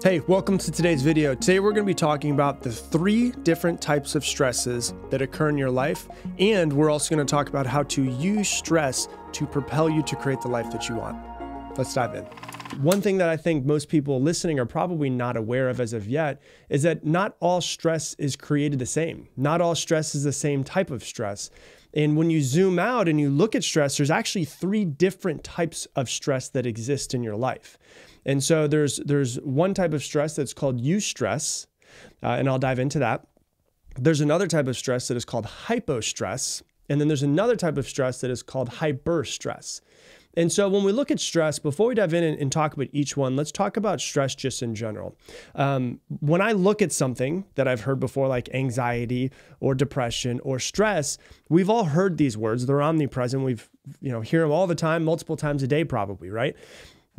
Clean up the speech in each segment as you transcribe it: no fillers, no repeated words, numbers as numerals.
Hey, welcome to today's video. Today we're going to be talking about the 3 different types of stresses that occur in your life, and we're also going to talk about how to use stress to propel you to create the life that you want. Let's dive in. One thing that I think most people listening are probably not aware of as of yet is that not all stress is created the same. Not all stress is the same type of stress. And when you zoom out and you look at stress, there's actually 3 different types of stress that exist in your life. And so there's one type of stress that's called eustress, and I'll dive into that. There's another type of stress that is called hypostress, and then there's another type of stress that is called hyperstress. And so when we look at stress, before we dive in and talk about each one, let's talk about stress just in general. When I look at something that I've heard before, like anxiety or depression or stress, we've all heard these words. They're omnipresent. We've hear them all the time, multiple times a day probably, right?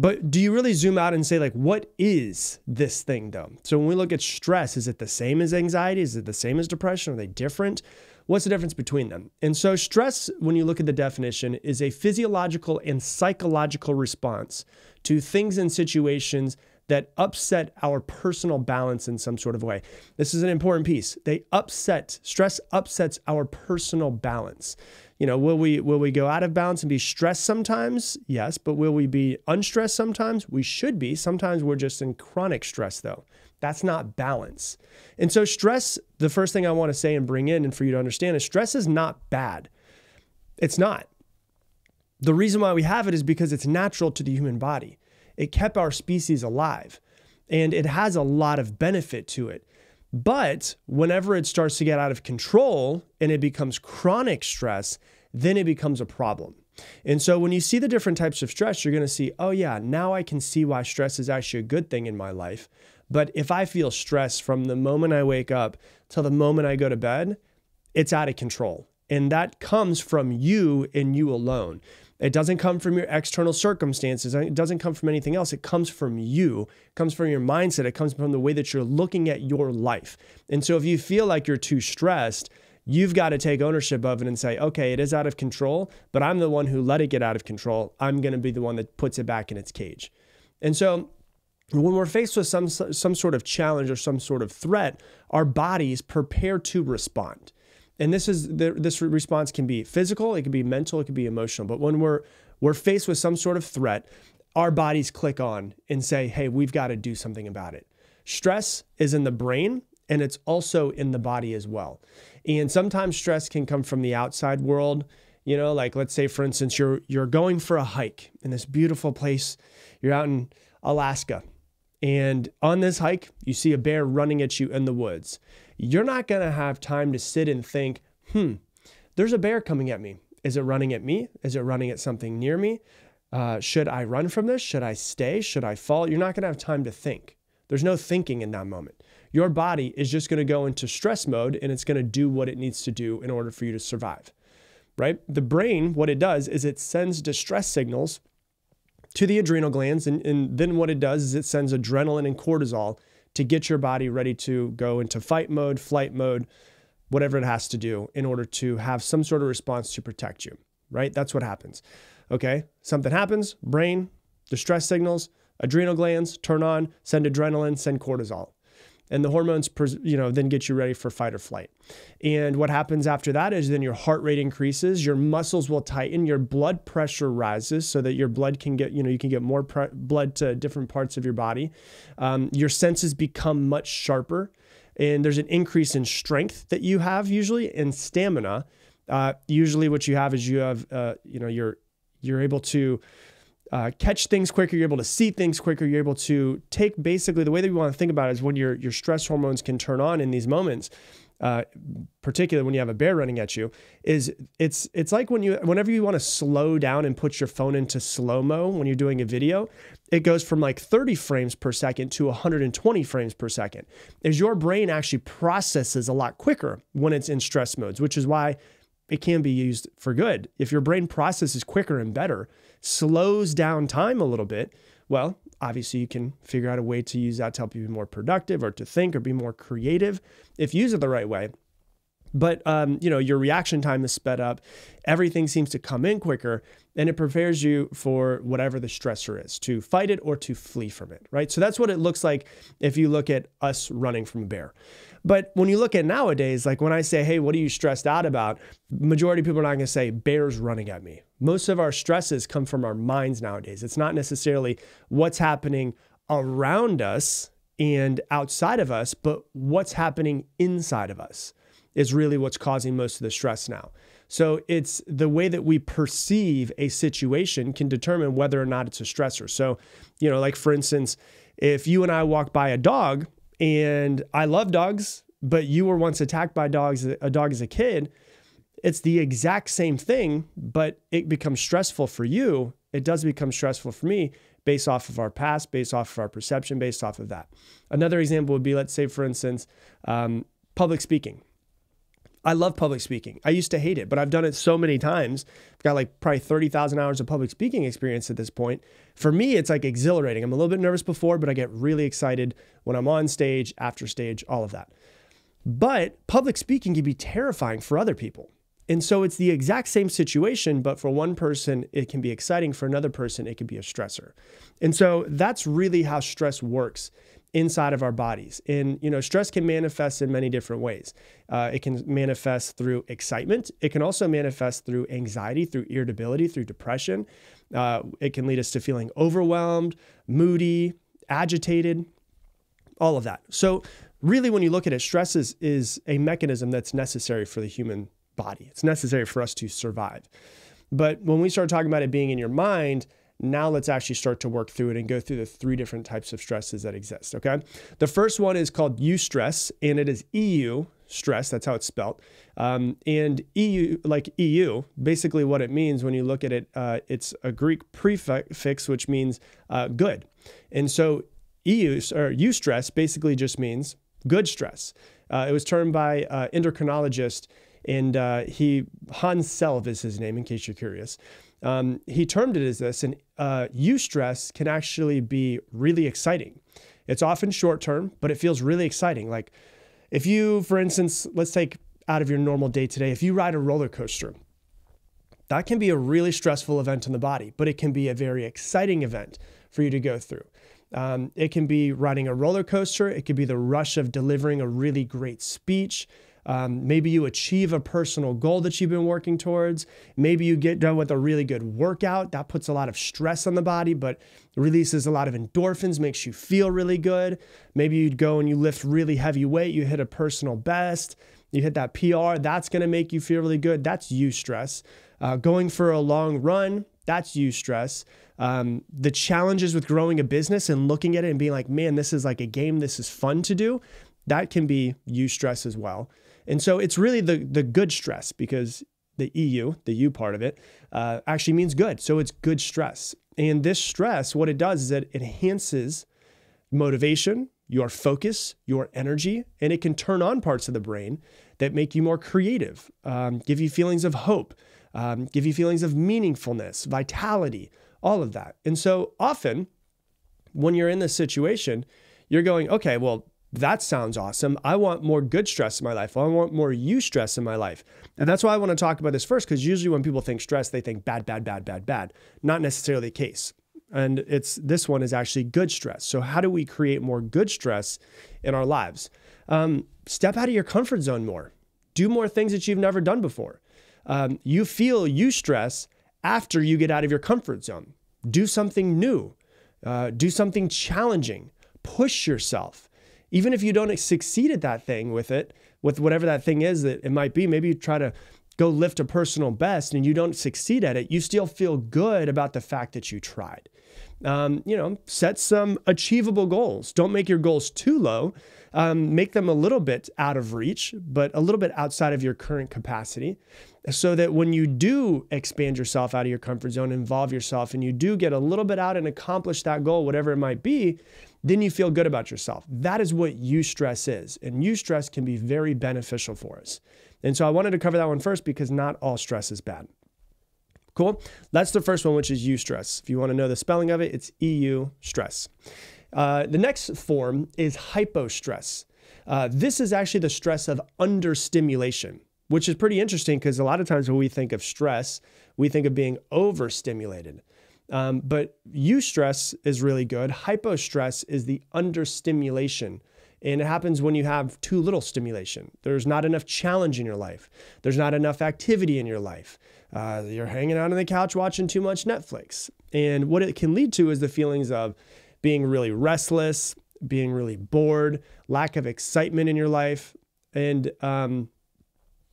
But do you really zoom out and say, like, what is this thing though? So when we look at stress, is it the same as anxiety? Is it the same as depression? Are they different? What's the difference between them? And so stress, when you look at the definition, is a physiological and psychological response to things and situations that upset our personal balance in some sort of way. This is an important piece. Stress upsets our personal balance. Will we go out of balance and be stressed sometimes? Yes, but will we be unstressed sometimes? We should be. Sometimes we're just in chronic stress though. That's not balance. And so stress, the first thing I want to say and bring in and for you to understand is stress is not bad. It's not. The reason why we have it is because it's natural to the human body. It kept our species alive, and it has a lot of benefit to it. But whenever it starts to get out of control and it becomes chronic stress, then it becomes a problem. And so when you see the different types of stress, you're going to see, oh yeah, now I can see why stress is actually a good thing in my life. But if I feel stress from the moment I wake up till the moment I go to bed, it's out of control. And that comes from you and you alone. It doesn't come from your external circumstances. It doesn't come from anything else. It comes from you. It comes from your mindset. It comes from the way that you're looking at your life. And so if you feel like you're too stressed, you've got to take ownership of it and say, okay, it is out of control, but I'm the one who let it get out of control. I'm going to be the one that puts it back in its cage. And so when we're faced with some sort of challenge or some sort of threat, our bodies prepare to respond. And this response can be physical, it can be mental, it can be emotional. But when we're faced with some sort of threat, our bodies click on and say, hey, we've got to do something about it. Stress is in the brain and it's also in the body as well. And sometimes stress can come from the outside world. Like let's say, for instance, you're going for a hike in this beautiful place. You're out in Alaska. And on this hike, you see a bear running at you in the woods. You're not going to have time to sit and think, there's a bear coming at me. Is it running at me? Is it running at something near me? Should I run from this? Should I stay? Should I fall? You're not going to have time to think. There's no thinking in that moment. Your body is just going to go into stress mode and it's going to do what it needs to do in order for you to survive, right? The brain, what it does is it sends distress signals to the adrenal glands. And then what it does is it sends adrenaline and cortisol to get your body ready to go into fight mode, flight mode, whatever it has to do in order to have some sort of response to protect you, right? That's what happens. Okay. Something happens, brain, distress signals, adrenal glands turn on, send adrenaline, send cortisol. And the hormones, then get you ready for fight or flight. And what happens after that is then your heart rate increases, your muscles will tighten, your blood pressure rises so that your blood can get, you can get more blood to different parts of your body. Your senses become much sharper, and there's an increase in strength that you have usually, and stamina. Usually what you have is you're able to catch things quicker, you're able to see things quicker, you're able to take basically the way that we want to think about it is when your stress hormones can turn on in these moments, particularly when you have a bear running at you, is it's like whenever you want to slow down and put your phone into slow-mo when you're doing a video, it goes from like 30 frames per second to 120 frames per second. As your brain actually processes a lot quicker when it's in stress modes, which is why it can be used for good. If your brain processes quicker and better, slows down time a little bit, well, obviously you can figure out a way to use that to help you be more productive or to think or be more creative if you use it the right way. But, your reaction time is sped up. Everything seems to come in quicker. and it prepares you for whatever the stressor is, to fight it or to flee from it, right? So that's what it looks like if you look at us running from a bear. But when you look at nowadays, like when I say, hey, what are you stressed out about? Majority of people are not going to say bears running at me. Most of our stresses come from our minds nowadays. It's not necessarily what's happening around us and outside of us, but what's happening inside of us is really what's causing most of the stress now. So it's the way that we perceive a situation can determine whether or not it's a stressor. So, like for instance, if you and I walk by a dog, and I love dogs, but you were once attacked by a dog as a kid, it's the exact same thing, but it becomes stressful for you. It does become stressful for me based off of our past, based off of our perception, based off of that. Another example would be, let's say, for instance, public speaking. I love public speaking. I used to hate it, but I've done it so many times. I've got like probably 30,000 hours of public speaking experience at this point. For me, it's like exhilarating. I'm a little bit nervous before, but I get really excited when I'm on stage, after stage, all of that. But public speaking can be terrifying for other people. And so it's the exact same situation, but for one person, it can be exciting. For another person, it can be a stressor. And so that's really how stress works inside of our bodies. And, stress can manifest in many different ways. It can manifest through excitement. It can also manifest through anxiety, through irritability, through depression. It can lead us to feeling overwhelmed, moody, agitated, all of that. So really, when you look at it, stress is a mechanism that's necessary for the human body. It's necessary for us to survive. But when we start talking about it being in your mind, now let's actually start to work through it and go through the 3 different types of stresses that exist, okay? The first one is called eustress, and it is EU stress. That's how it's spelled. And EU, like EU, basically what it means when you look at it, it's a Greek prefix, which means good. And so eustress basically just means good stress. It was termed by endocrinologist, and Hans Selve is his name, in case you're curious. He termed it as this, and eustress can actually be really exciting. It's often short-term, but it feels really exciting. Like if you, for instance, let's take out of your normal day today, if you ride a roller coaster, that can be a really stressful event in the body, but it can be a very exciting event for you to go through. It can be riding a roller coaster. It could be the rush of delivering a really great speech. Maybe you achieve a personal goal that you've been working towards. Maybe you get done with a really good workout. That puts a lot of stress on the body, but releases a lot of endorphins, makes you feel really good. Maybe you'd go and you lift really heavy weight. You hit a personal best. You hit that PR. That's going to make you feel really good. That's eustress. Going for a long run. That's eustress. The challenges with growing a business and looking at it and being like, man, this is like a game. This is fun to do. That can be eustress as well. And so it's really the good stress, because the EU, the U part of it, actually means good. So it's good stress. And this stress, what it does is it enhances motivation, your focus, your energy, and it can turn on parts of the brain that make you more creative, give you feelings of hope, give you feelings of meaningfulness, vitality, all of that. And so often when you're in this situation, you're going, okay, well, that sounds awesome. I want more good stress in my life. I want more eustress in my life. And that's why I want to talk about this first, because usually when people think stress, they think bad, bad, bad, bad, bad. Not necessarily the case. And this one is actually good stress. So how do we create more good stress in our lives? Step out of your comfort zone more. Do more things that you've never done before. You feel eustress after you get out of your comfort zone. Do something new. Do something challenging. Push yourself. Even if you don't succeed at that thing with whatever that thing is that it might be, maybe you try to go lift a personal best and you don't succeed at it, you still feel good about the fact that you tried. Set some achievable goals. Don't make your goals too low. Make them a little bit out of reach, but a little bit outside of your current capacity, so that when you do expand yourself out of your comfort zone, involve yourself, and you do get a little bit out and accomplish that goal, whatever it might be, then you feel good about yourself. That is what eustress is. And eustress can be very beneficial for us. And so I wanted to cover that one first, because not all stress is bad. Cool. That's the first one, which is eustress. If you want to know the spelling of it, it's EU stress. The next form is hypostress. This is actually the stress of understimulation. which is pretty interesting because a lot of times when we think of stress, we think of being overstimulated. But eustress is really good. Hypostress is the understimulation. And it happens when you have too little stimulation. There's not enough challenge in your life. There's not enough activity in your life. You're hanging out on the couch watching too much Netflix. And what it can lead to is the feelings of being really restless, being really bored, lack of excitement in your life. And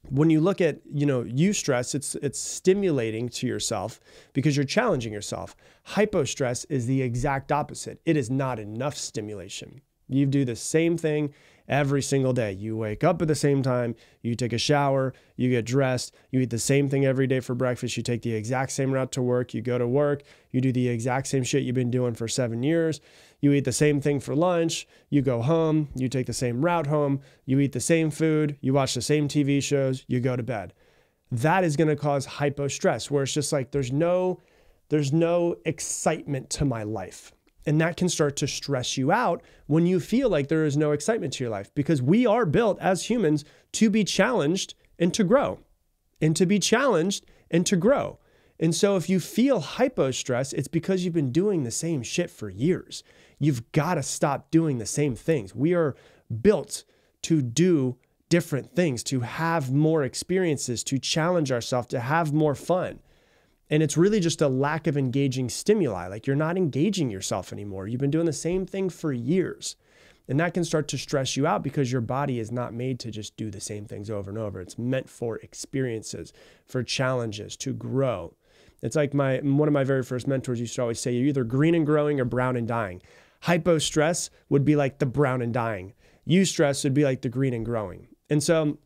when you look at, eustress, it's stimulating to yourself because you're challenging yourself. Hypostress is the exact opposite. It is not enough stimulation. You do the same thing every single day. You wake up at the same time, you take a shower, you get dressed, you eat the same thing every day for breakfast, you take the exact same route to work, you go to work, you do the exact same shit you've been doing for 7 years, you eat the same thing for lunch, you go home, you take the same route home, you eat the same food, you watch the same TV shows, you go to bed. That is going to cause hypostress, where it's just like there's no excitement to my life. And that can start to stress you out when you feel like there is no excitement to your life, because we are built as humans to be challenged and to grow, and to be challenged and to grow. And so if you feel hypostress, it's because you've been doing the same shit for years. You've got to stop doing the same things. We are built to do different things, to have more experiences, to challenge ourselves, to have more fun. And it's really just a lack of engaging stimuli. Like you're not engaging yourself anymore. You've been doing the same thing for years. And that can start to stress you out because your body is not made to just do the same things over and over. It's meant for experiences, for challenges, to grow. It's like one of my very first mentors used to always say, you're either green and growing or brown and dying. Hypostress would be like the brown and dying. Eustress would be like the green and growing. And so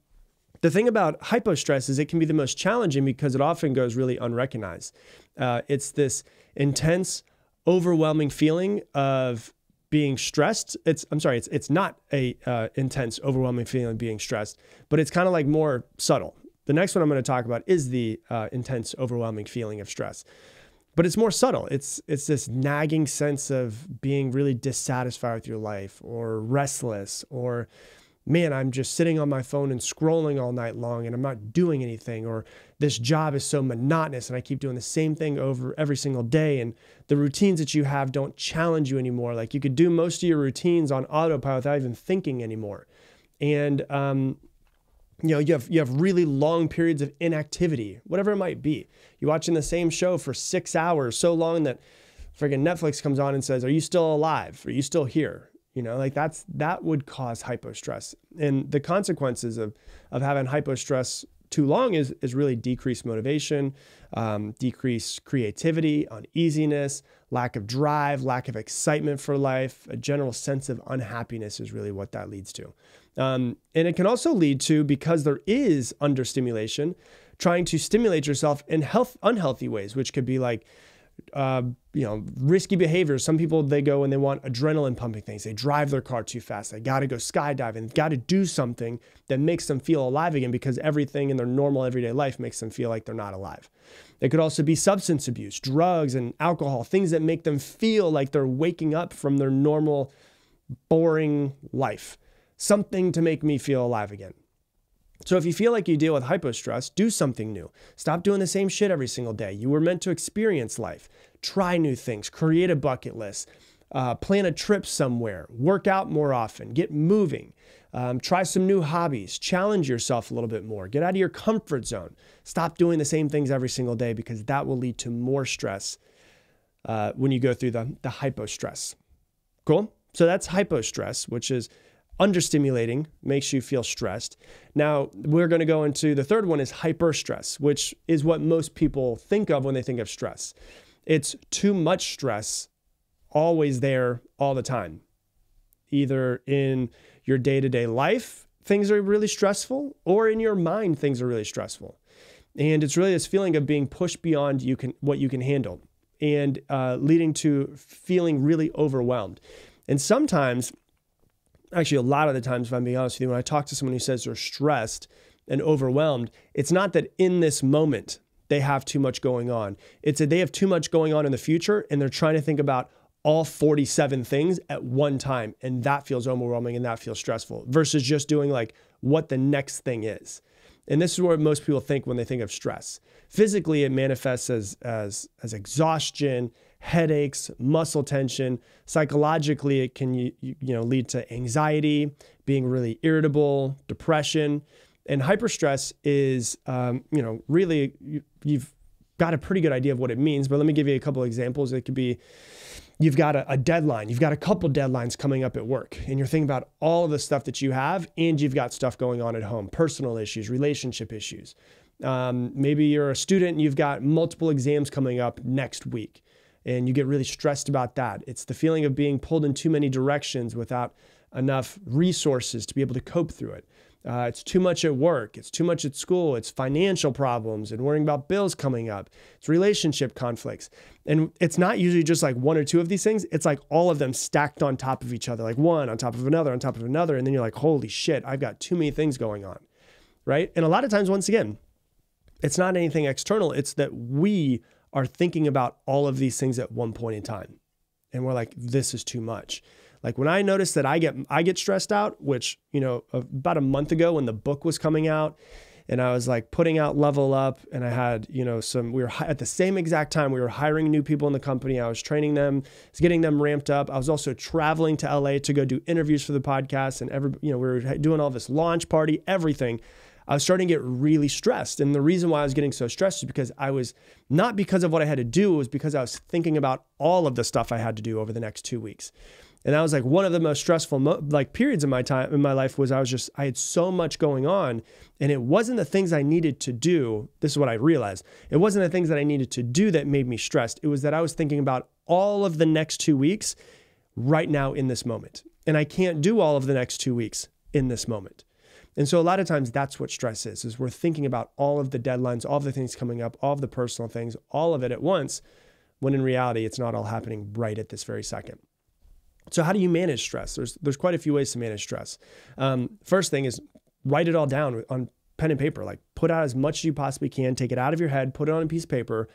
the thing about hypostress is it can be the most challenging because it often goes really unrecognized. It's this intense, overwhelming feeling of being stressed. It's not a intense, overwhelming feeling of being stressed, but it's kind of like more subtle. The next one I'm going to talk about is the intense, overwhelming feeling of stress, but it's more subtle. It's this nagging sense of being really dissatisfied with your life, or restless, or man, I'm just sitting on my phone and scrolling all night long and I'm not doing anything, or this job is so monotonous and I keep doing the same thing over every single day, and the routines that you have don't challenge you anymore. Like you could do most of your routines on autopilot without even thinking anymore. And, you have really long periods of inactivity, whatever it might be. You're watching the same show for 6 hours, so long that friggin' Netflix comes on and says, "Are you still alive? Are you still here?" That would cause hypostress. And the consequences of having hypostress too long is really decreased motivation, decreased creativity, uneasiness, lack of drive, lack of excitement for life, a general sense of unhappiness is really what that leads to. And it can also lead to, because there is understimulation, trying to stimulate yourself in unhealthy ways, which could be like, risky behaviors. Some people, they go and they want adrenaline pumping things. They drive their car too fast. They got to go skydiving. They've got to do something that makes them feel alive again, because everything in their normal everyday life makes them feel like they're not alive. It could also be substance abuse, drugs and alcohol, things that make them feel like they're waking up from their normal, boring life. Something to make me feel alive again. So if you feel like you deal with hypostress, do something new. Stop doing the same shit every single day. You were meant to experience life. Try new things. Create a bucket list. Plan a trip somewhere. Work out more often. Get moving. Try some new hobbies. Challenge yourself a little bit more. Get out of your comfort zone. Stop doing the same things every single day, because that will lead to more stress when you go through the hypostress. Cool? So that's hypostress, which is understimulating, makes you feel stressed. Now, we're going to go into the third one, is hyperstress, which is what most people think of when they think of stress. It's too much stress, always there, all the time. Either in your day-to-day life, things are really stressful, or in your mind, things are really stressful. And it's really this feeling of being pushed beyond what you can handle, and leading to feeling really overwhelmed. And sometimes, actually, a lot of the times, if I'm being honest with you, when I talk to someone who says they're stressed and overwhelmed, it's not that in this moment they have too much going on. It's that they have too much going on in the future, and they're trying to think about all 47 things at one time. And that feels overwhelming and that feels stressful, versus just doing like what the next thing is. And this is what most people think when they think of stress. Physically, it manifests as exhaustion, headaches, muscle tension. Psychologically, it can lead to anxiety, being really irritable, depression. And hyperstress is, really, you've got a pretty good idea of what it means, but let me give you a couple of examples. It could be, you've got a deadline. You've got a couple deadlines coming up at work, and you're thinking about all of the stuff that you have, and you've got stuff going on at home, personal issues, relationship issues. Maybe you're a student and you've got multiple exams coming up next week, and you get really stressed about that. It's the feeling of being pulled in too many directions without enough resources to be able to cope through it. It's too much at work. It's too much at school. It's financial problems and worrying about bills coming up. It's relationship conflicts. And it's not usually just like one or two of these things. It's like all of them stacked on top of each other, like one on top of another, on top of another. And then you're like, holy shit, I've got too many things going on, right? And a lot of times, once again, it's not anything external. It's that we are thinking about all of these things at one point in time. And we're like, this is too much. Like when I noticed that I get stressed out, which, about a month ago when the book was coming out and I was like putting out Level Up, and I had, we were at the same exact time, we were hiring new people in the company. I was training them, getting them ramped up. I was also traveling to LA to go do interviews for the podcast, and we were doing all this launch party, everything. I was starting to get really stressed. And the reason why I was getting so stressed is because not because of what I had to do, it was because I was thinking about all of the stuff I had to do over the next 2 weeks. And that was like one of the most stressful periods in my life was I had so much going on, and it wasn't the things I needed to do. This is what I realized. It wasn't the things that I needed to do that made me stressed. It was that I was thinking about all of the next 2 weeks right now in this moment. And I can't do all of the next 2 weeks in this moment. And so a lot of times that's what stress is we're thinking about all of the deadlines, all of the things coming up, all of the personal things, all of it at once, when in reality, it's not all happening right at this very second. So how do you manage stress? There's quite a few ways to manage stress. First thing is write it all down on pen and paper. Like put out as much as you possibly can, take it out of your head, put it on a piece of paper,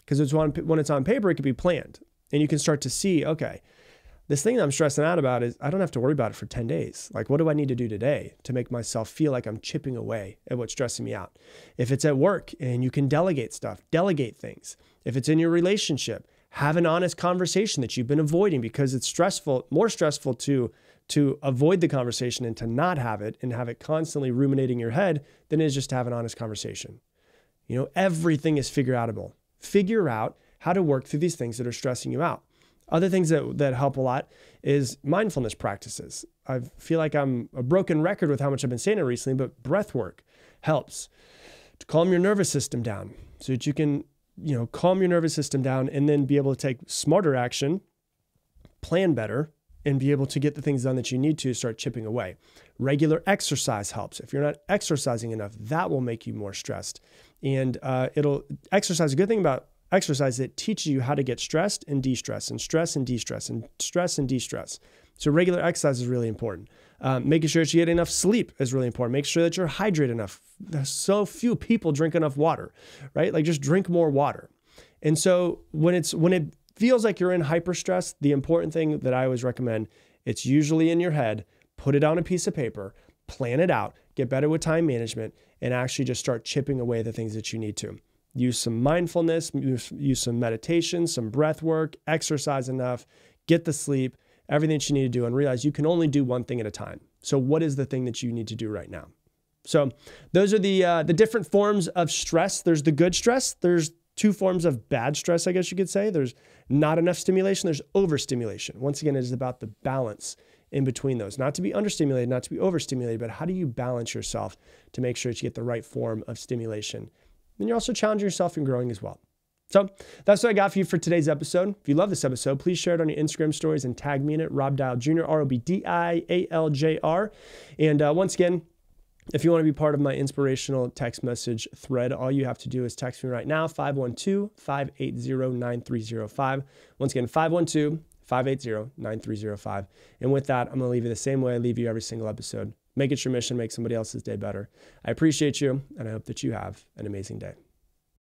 because when it's on paper, it can be planned. And you can start to see, okay, this thing that I'm stressing out about is I don't have to worry about it for 10 days. Like, what do I need to do today to make myself feel like I'm chipping away at what's stressing me out? If it's at work and you can delegate stuff, delegate things. If it's in your relationship, have an honest conversation that you've been avoiding because it's more stressful to avoid the conversation and to not have it and have it constantly ruminating in your head than it is just to have an honest conversation. Everything is figure outable. Figure out how to work through these things that are stressing you out. Other things that help a lot is mindfulness practices. I feel like I'm a broken record with how much I've been saying it recently, but breath work helps to calm your nervous system down so that you can, calm your nervous system down and then be able to take smarter action, plan better, and be able to get the things done that you need to start chipping away. Regular exercise helps. If you're not exercising enough, that will make you more stressed. And exercise, a good thing about exercise, it teaches you how to get stressed and de-stress and stress and de-stress and stress and de-stress. So regular exercise is really important. Making sure that you get enough sleep is really important. Make sure that you're hydrated enough. There's so few people drink enough water, right? Like just drink more water. And so when it feels like you're in hyper stress, the important thing that I always recommend, it's usually in your head, put it on a piece of paper, plan it out, get better with time management, and actually just start chipping away the things that you need to. Use some mindfulness, use some meditation, some breath work, exercise enough, get the sleep, everything that you need to do, and realize you can only do one thing at a time. So what is the thing that you need to do right now? So those are the different forms of stress. There's the good stress. There's two forms of bad stress, I guess you could say. There's not enough stimulation. There's overstimulation. Once again, it is about the balance in between those. Not to be understimulated, not to be overstimulated, but how do you balance yourself to make sure that you get the right form of stimulation? And you're also challenging yourself and growing as well. So that's what I got for you for today's episode. If you love this episode, please share it on your Instagram stories and tag me in it, Rob Dial Jr., ROBDIALJR. And once again, if you want to be part of my inspirational text message thread, all you have to do is text me right now, 512-580-9305. Once again, 512-580-9305. And with that, I'm going to leave you the same way I leave you every single episode. Make it your mission, make somebody else's day better. I appreciate you, and I hope that you have an amazing day.